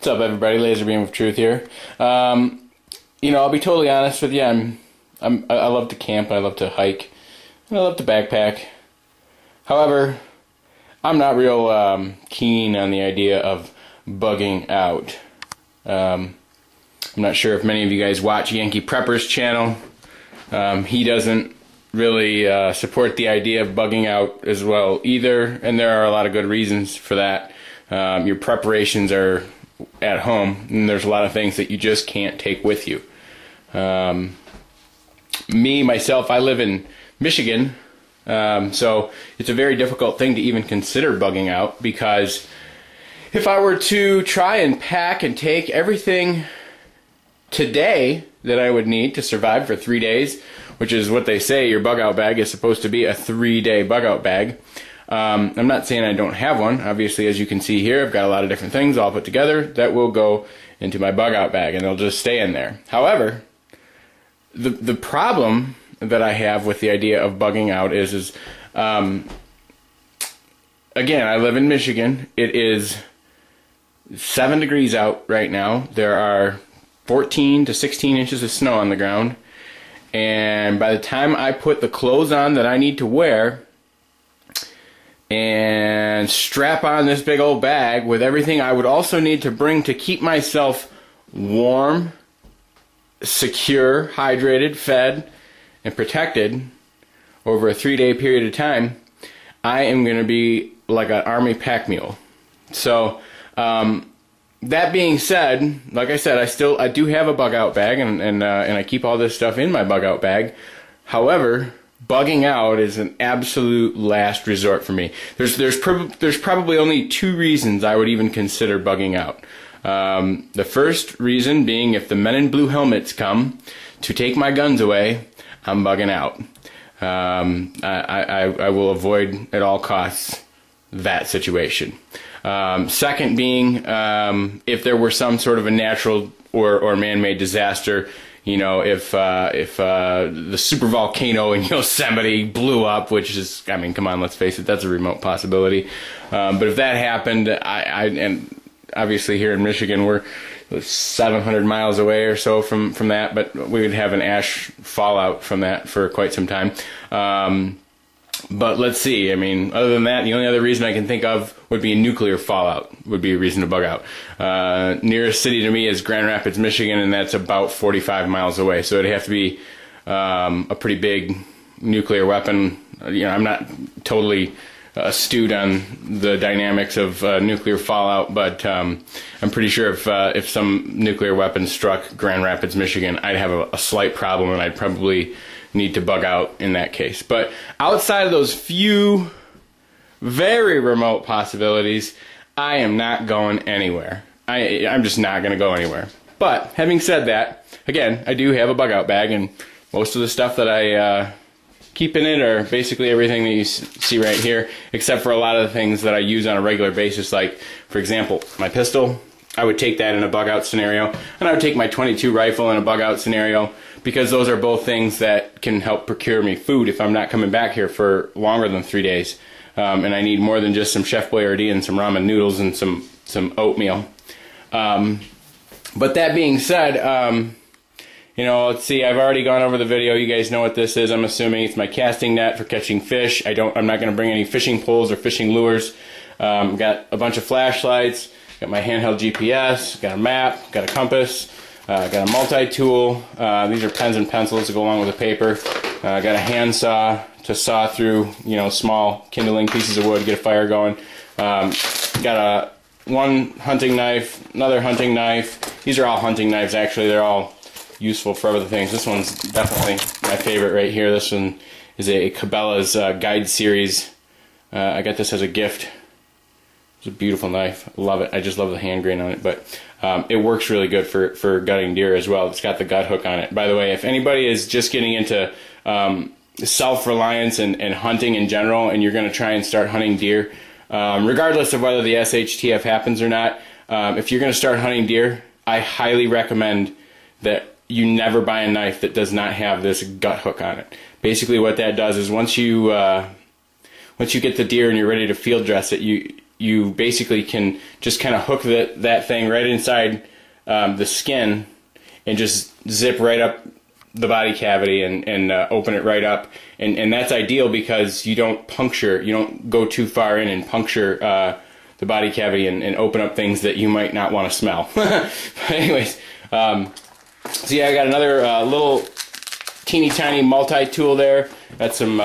What's up, everybody? Laser Beam of Truth here. I'll be totally honest with you. I love to camp. I love to hike. I love to backpack. However, I'm not real keen on the idea of bugging out. I'm not sure if many of you guys watch Yankee Prepper's channel. He doesn't really support the idea of bugging out as well either, and there are a lot of good reasons for that. Your preparations are at home, and there's a lot of things that you just can't take with you. Myself, I live in Michigan, so it's a very difficult thing to even consider bugging out, because if I were to try and pack and take everything today that I would need to survive for 3 days, which is what they say, your bug out bag is supposed to be a 3-day bug out bag. I'm not saying I don't have one. Obviously, as you can see here, I've got a lot of different things all put together that will go into my bug out bag, and they'll just stay in there. However, the problem that I have with the idea of bugging out is again, I live in Michigan. It is 7 degrees out right now. There are 14 to 16 inches of snow on the ground, and by the time I put the clothes on that I need to wear and strap on this big old bag with everything I would also need to bring to keep myself warm, secure, hydrated, fed, and protected over a 3-day period of time, I am going to be like an army pack mule. So, that being said, like I said, I do have a bug out bag, and I keep all this stuff in my bug out bag. However, bugging out is an absolute last resort for me. There's probably only 2 reasons I would even consider bugging out. The first reason being, if the men in blue helmets come to take my guns away, I'm bugging out. I will avoid at all costs that situation. Second being, if there were some sort of a natural or man-made disaster, you know, if the super volcano in Yosemite blew up, which is, I mean, come on, let's face it, that's a remote possibility. But if that happened, and obviously here in Michigan, we're 700 miles away or so from that, but we would have an ash fallout from that for quite some time. But let's see, I mean, other than that, the only other reason I can think of would be a nuclear fallout, would be a reason to bug out. Nearest city to me is Grand Rapids, Michigan, and that's about 45 miles away, so it'd have to be a pretty big nuclear weapon. You know, I'm not totally astute on the dynamics of nuclear fallout, but I'm pretty sure if some nuclear weapon struck Grand Rapids, Michigan, I'd have a slight problem, and I'd probably need to bug out in that case. But outside of those few very remote possibilities, I am not going anywhere. I'm just not going to go anywhere. But having said that, again, I do have a bug out bag, and most of the stuff that I keep in it are basically everything that you see right here, except for a lot of the things that I use on a regular basis, like, for example, my pistol. I would take that in a bug out scenario, and I would take my .22 rifle in a bug out scenario, because those are both things that can help procure me food if I'm not coming back here for longer than 3 days. And I need more than just some Chef Boyardee and some ramen noodles and some oatmeal. But that being said, let's see, I've already gone over the video. You guys know what this is, I'm assuming. It's my casting net for catching fish. I'm not going to bring any fishing poles or fishing lures. Got a bunch of flashlights, got my handheld GPS, got a map, got a compass, got a multi-tool. These are pens and pencils to go along with the paper. Got a handsaw to saw through, small kindling pieces of wood to get a fire going. Got one hunting knife, another hunting knife. These are all hunting knives, actually. They're all useful for other things. This one's definitely my favorite right here. This one is a Cabela's Guide Series. I got this as a gift. It's a beautiful knife. I love it. I just love the hand grain on it, but it works really good for gutting deer as well. It's got the gut hook on it. By the way, if anybody is just getting into self-reliance and hunting in general, and you're going to try and start hunting deer, regardless of whether the Shtf happens or not, if you're going to start hunting deer, I highly recommend that you never buy a knife that does not have this gut hook on it. Basically what that does is once you get the deer and you're ready to field dress it, you basically can just kind of hook that thing right inside the skin and just zip right up the body cavity and open it right up. And that's ideal because you don't go too far in and puncture the body cavity and open up things that you might not want to smell. But anyways, so yeah, I got another little teeny tiny multi-tool there. Got some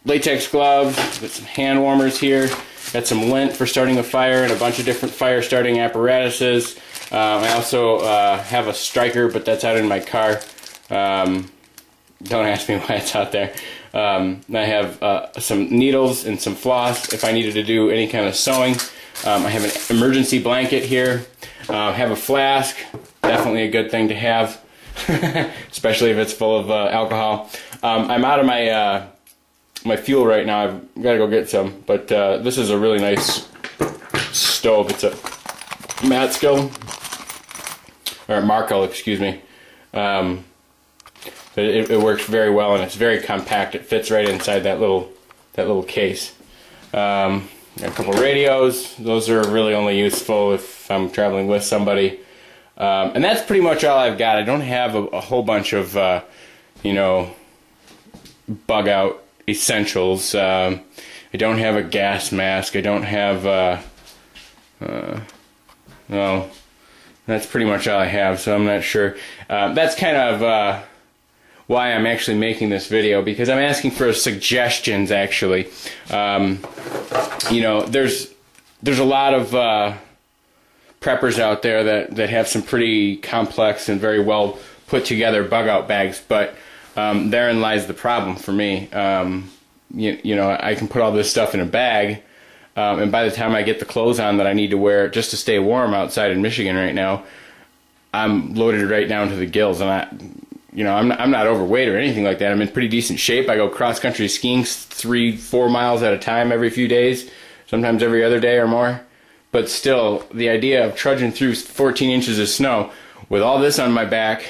latex gloves, got some hand warmers here, got some lint for starting a fire and a bunch of different fire starting apparatuses. I also have a striker, but that's out in my car. Don't ask me why it's out there. I have some needles and some floss if I needed to do any kind of sewing. I have an emergency blanket here. I have a flask, definitely a good thing to have, especially if it's full of alcohol. I'm out of my fuel right now. I've got to go get some, but this is a really nice stove. It's a Matskill, or Markel, excuse me. It works very well, and it's very compact. It fits right inside that little case. Got a couple radios. Those are really only useful if I'm traveling with somebody. And that's pretty much all I've got. I don't have a whole bunch of you know, bug out essentials. I don't have a gas mask. I don't have well, that's pretty much all I have, so I'm not sure. That's kind of why I'm actually making this video, because I'm asking for suggestions, actually. You know, there's a lot of preppers out there that have some pretty complex and very well put together bug out bags, but therein lies the problem for me. You know, I can put all this stuff in a bag, and by the time I get the clothes on that I need to wear just to stay warm outside in Michigan right now, I'm loaded right down to the gills, and you know, I'm not overweight or anything like that. I'm in pretty decent shape. I go cross-country skiing 3-4 miles at a time every few days, sometimes every other day or more. But still, the idea of trudging through 14 inches of snow with all this on my back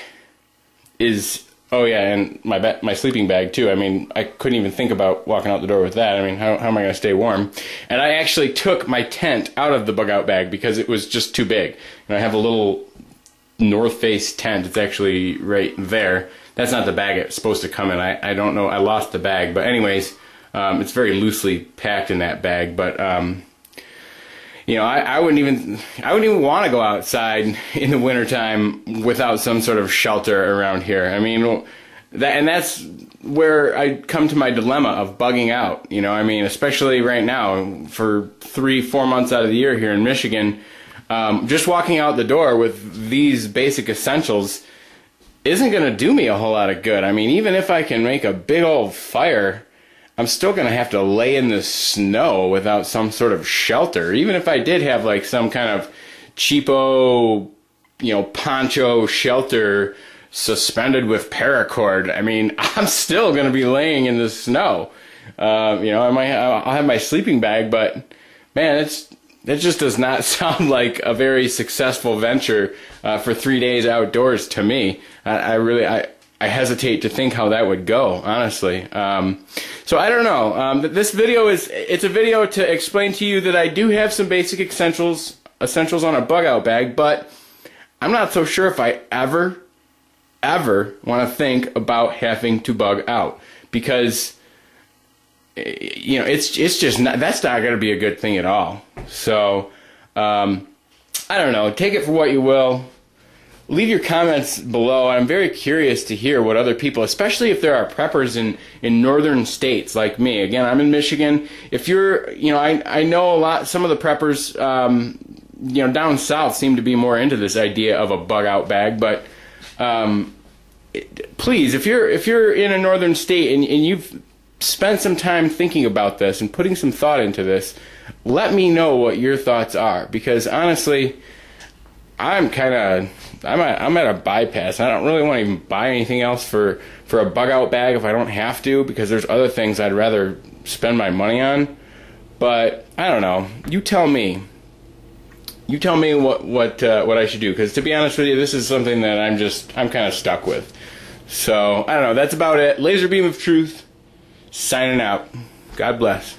is, oh yeah, and my sleeping bag too. I mean, I couldn't even think about walking out the door with that. I mean, how am I going to stay warm? And I actually took my tent out of the bug out bag because it was just too big. And I have a little North Face tent. It's actually right there. That's not the bag it's supposed to come in. I don't know. I lost the bag. But anyways, it's very loosely packed in that bag. But you know, I wouldn't even want to go outside in the wintertime without some sort of shelter around here. I mean, that's where I come to my dilemma of bugging out. You know, I mean, especially right now for 3-4 months out of the year here in Michigan, just walking out the door with these basic essentials isn't going to do me a whole lot of good. I mean, even if I can make a big old fire, I'm still going to have to lay in the snow without some sort of shelter. Even if I did have like some kind of cheapo, you know, poncho shelter suspended with paracord, I mean, I'm still going to be laying in the snow. You know, I'll have my sleeping bag, but man, that just does not sound like a very successful venture for 3 days outdoors to me. I hesitate to think how that would go, honestly. So I don't know. This video it's a video to explain to you that I do have some basic essentials on a bug out bag, but I'm not so sure if I ever want to think about having to bug out, because you know, it's just not, that's not going to be a good thing at all. So I don't know. Take it for what you will. Leave your comments below. I'm very curious to hear what other people, especially if there are preppers in northern states like me. Again, I'm in Michigan. If you're, you know, I know some of the preppers, you know, down south seem to be more into this idea of a bug out bag. But please, if you're in a northern state and you've spent some time thinking about this and putting some thought into this, let me know what your thoughts are, because honestly, I'm at a bypass. I don't really want to even buy anything else for a bug out bag if I don't have to, because there's other things I'd rather spend my money on. But I don't know. You tell me. You tell me what I should do, because to be honest with you, this is something that I'm kind of stuck with. So I don't know. That's about it. Laser beam of truth. Signing out. God bless.